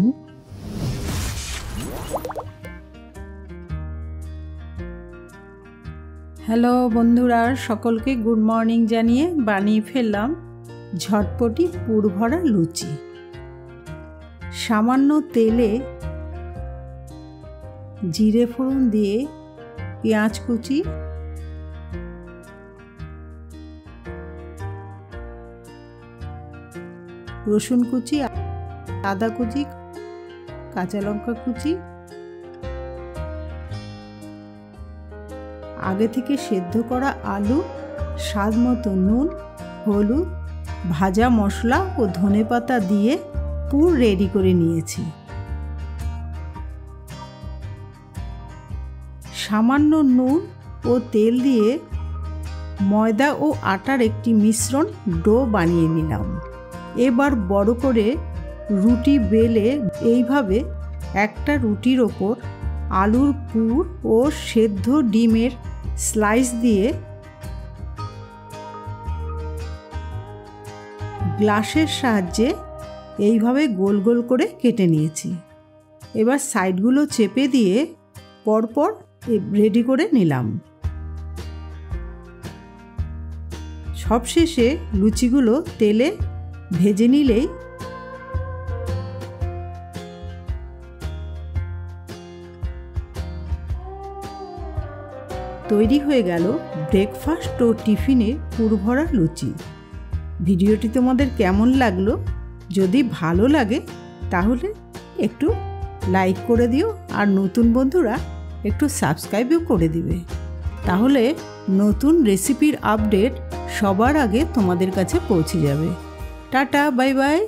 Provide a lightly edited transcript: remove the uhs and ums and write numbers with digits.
দেখুন। হ্যালো বন্ধুরা, সকলকে গুড মর্নিং জানিয়ে বানিয়ে ফেললাম ঝটপটি পুর ভরা লুচি। সামান্য তেলে জিরে ফোড়ন দিয়ে পেঁয়াজ কুচি, রসুন কুচি, আদা কুচি, কাঁচা লঙ্কা কুচি, আগে থেকে সেদ্ধ করা আলু, স্বাদ মতো নুন, হলুদ, ভাজা মশলা ও ধনেপাতা দিয়ে পুর রেডি করে নিয়েছি। সামান্য নুন ও তেল দিয়ে ময়দা ও আটার একটি মিশ্রণ ডো বানিয়ে নিলাম। এবার বড় করে রুটি বেলে এইভাবে একটা রুটির ওপর আলুর পুর ও সেদ্ধ ডিমের স্লাইস দিয়ে গ্লাসের সাহায্যে এইভাবে গোল গোল করে কেটে নিয়েছি। এবার সাইডগুলো চেপে দিয়ে পরপর রেডি করে নিলাম। সবশেষে লুচিগুলো তেলে ভেজে নিলেই তৈরি হয়ে গেল ব্রেকফাস্ট ও টিফিনে পুর ভরা লুচি। ভিডিওটি তোমাদের কেমন লাগলো? যদি ভালো লাগে তাহলে একটু লাইক করে দিও, আর নতুন বন্ধুরা একটু সাবস্ক্রাইবও করে দিবে। তাহলে নতুন রেসিপির আপডেট সবার আগে তোমাদের কাছে পৌঁছে যাবে। Tata, bye bye.